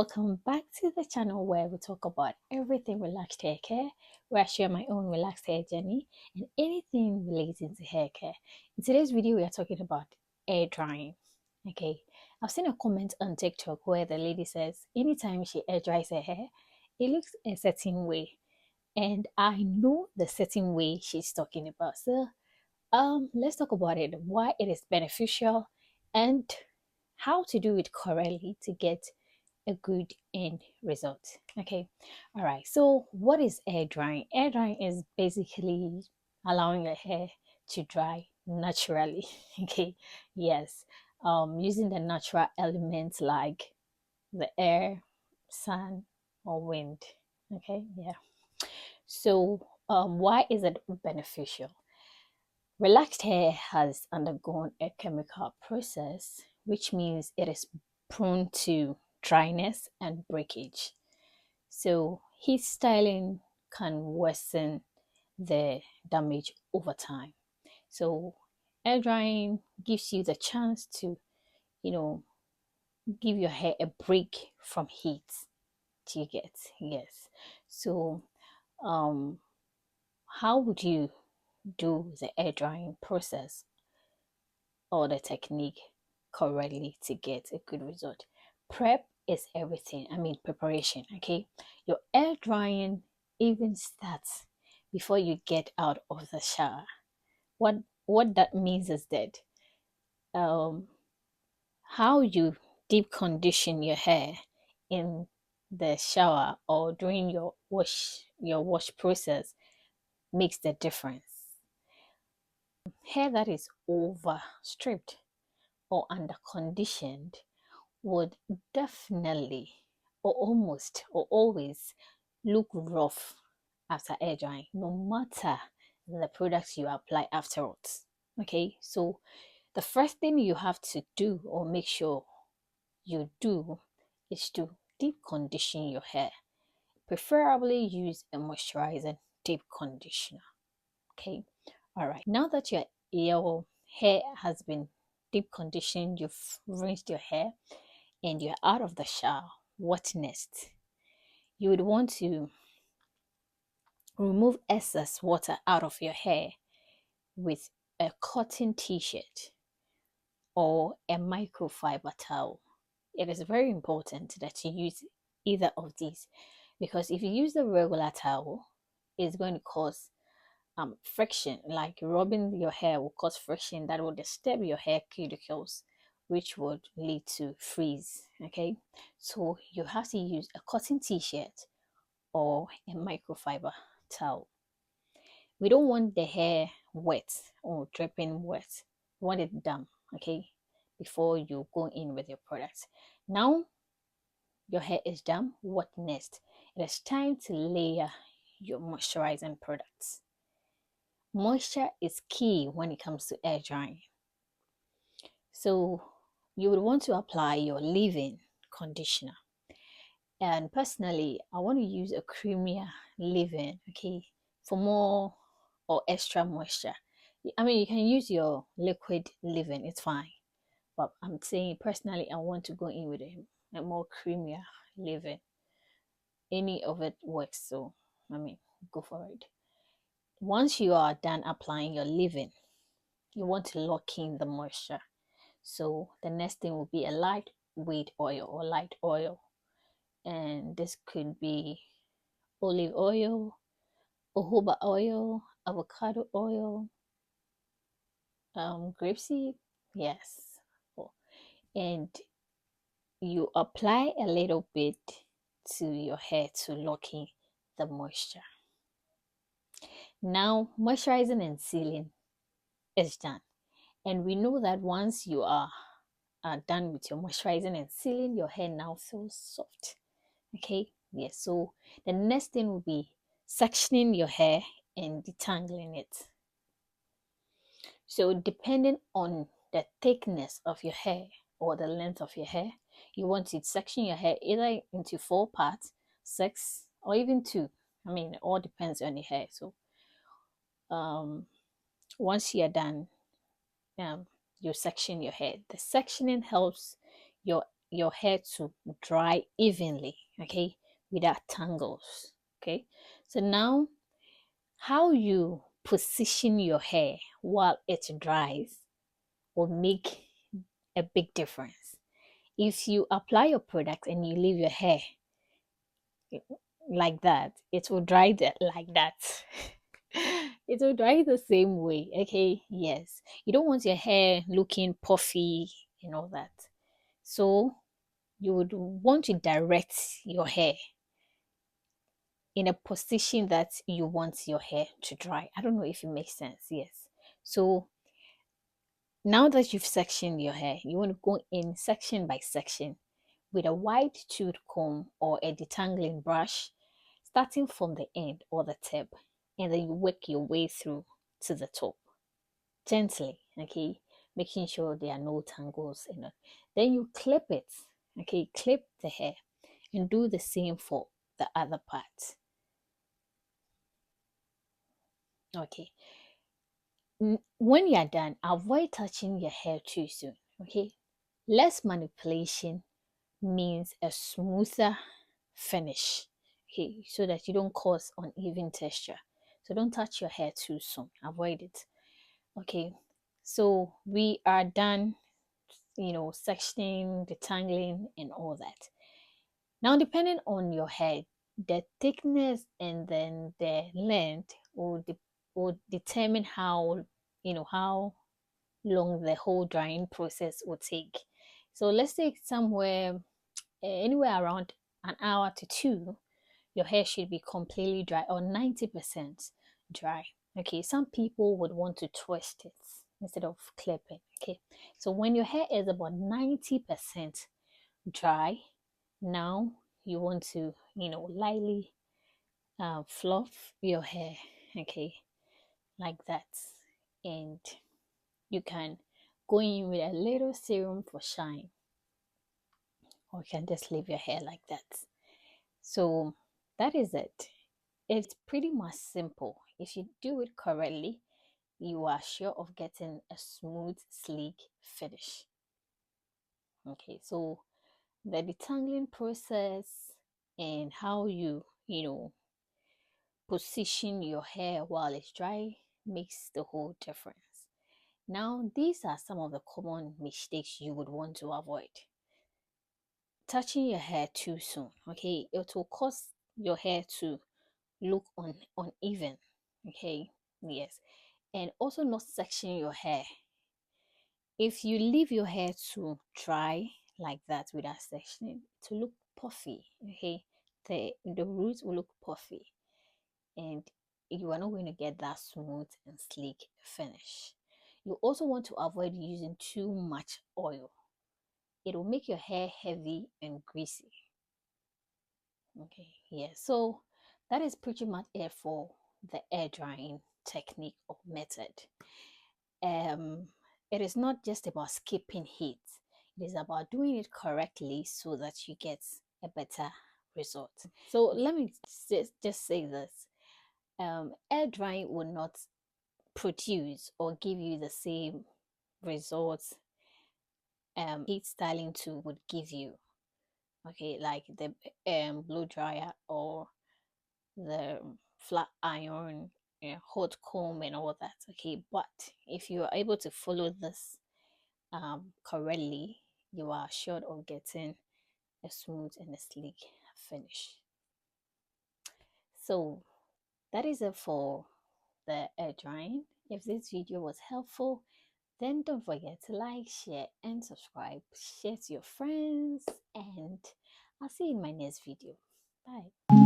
Welcome back to the channel where we talk about everything relaxed hair care, where I share my own relaxed hair journey and anything relating to hair care. In today's video, we are talking about air drying. Okay, I've seen a comment on TikTok where the lady says anytime she air dries her hair, it looks a certain way, and I know the certain way she's talking about. So, let's talk about it, why it is beneficial, and how to do it correctly to get a good end result. Okay, all right. So, what is air drying? Air drying is basically allowing your hair to dry naturally. Okay, yes, using the natural elements like the air, sun, or wind. Okay, yeah. So, why is it beneficial? Relaxed hair has undergone a chemical process, which means it is prone to dryness and breakage. So, heat styling can worsen the damage over time. So, air drying gives you the chance to, you know, give your hair a break from heat. Do you get? Yes. So, um, how would you do the air drying process or the technique correctly to get a good result? Prep is everything. I mean, preparation. Okay, your air drying even starts before you get out of the shower. What that means is that um, how you deep condition your hair in the shower or during your wash process makes the difference. Hair that is over stripped or under conditioned would definitely or almost or always look rough after air drying, no matter the products you apply afterwards. Okay, so the first thing you have to do or make sure you do is to deep condition your hair. Preferably use a moisturizing deep conditioner. Okay, all right. Now that your hair has been deep conditioned, you've rinsed your hair, and you're out of the shower, what next? You would want to remove excess water out of your hair with a cotton t-shirt or a microfiber towel. It is very important that you use either of these, because if you use the regular towel, it's going to cause friction, like rubbing your hair will cause friction that will disturb your hair cuticles, which would lead to frizz. Okay, so you have to use a cotton t-shirt or a microfiber towel. We don't want the hair wet or dripping wet. We want it damp. Okay, before you go in with your products. Now your hair is damp, what next? It is time to layer your moisturizing products. Moisture is key when it comes to air drying. So you would want to apply your leave-in conditioner. And personally, I want to use a creamier leave-in, okay, for more or extra moisture. I mean, you can use your liquid leave-in, it's fine. But I'm saying personally, I want to go in with a more creamier leave-in. Any of it works, so I mean, go for it. Once you are done applying your leave-in, you want to lock in the moisture. So the next thing will be a lightweight oil or light oil, and this could be olive oil, jojoba oil, avocado oil, grapeseed, yes. And you apply a little bit to your hair to lock in the moisture. Now moisturizing and sealing is done, and we know that once you are done with your moisturizing and sealing, your hair now feels soft. Okay, yes. So the next thing will be sectioning your hair and detangling it. So depending on the thickness of your hair or the length of your hair, you want to section your hair either into 4 parts, 6, or even 2. I mean, it all depends on your hair. So once you're done, you section your hair. The sectioning helps your your hair to dry evenly, okay, without tangles. Okay, so now how you position your hair while it dries will make a big difference. If you apply your product and you leave your hair like that, it will dry like that. It will dry the same way. Okay, yes. You don't want your hair looking puffy and all that. So you would want to direct your hair in a position that you want your hair to dry. I don't know if it makes sense. Yes. So now that you've sectioned your hair, you want to go in section by section with a wide tooth comb or a detangling brush, starting from the end or the tip, and then you work your way through to the top gently, okay, making sure there are no tangles in it. Then you clip it, okay, clip the hair and do the same for the other part. Okay, when you're done, avoid touching your hair too soon, okay. Less manipulation means a smoother finish, okay, so that you don't cause uneven texture. So don't touch your hair too soon, avoid it. Okay, so we are done, sectioning, detangling, and all that. Now, depending on your hair, the thickness and then the length will determine how long the whole drying process will take. So let's say somewhere anywhere around an hour to two, your hair should be completely dry or 90% dry. Okay, some people would want to twist it instead of clipping. Okay, so when your hair is about 90% dry, now you want to, lightly fluff your hair, okay, like that. And you can go in with a little serum for shine, or you can just leave your hair like that. So that is it. It's pretty much simple. If you do it correctly, you are sure of getting a smooth, sleek finish. Okay, so the detangling process and how you position your hair while it's dry makes the whole difference. Now, these are some of the common mistakes you would want to avoid. Touching your hair too soon, okay, it will cause your hair to look uneven, okay, yes, and also not section your hair. If you leave your hair to dry like that without sectioning, to look puffy, okay, the roots will look puffy, and you are not going to get that smooth and sleek finish. You also want to avoid using too much oil. It will make your hair heavy and greasy. Okay, yeah, so that is pretty much it for the air drying technique or method. um it is not just about skipping heat, it is about doing it correctly so that you get a better result. So let me just say this, air drying will not produce or give you the same results heat styling tool would give you, okay, like the blow dryer or the flat iron, hot comb and all that, okay. But if you are able to follow this correctly, you are assured of getting a smooth and a sleek finish. So that is it for the air drying. If this video was helpful, then don't forget to like, share, and subscribe. Share to your friends, and I'll see you in my next video. Bye.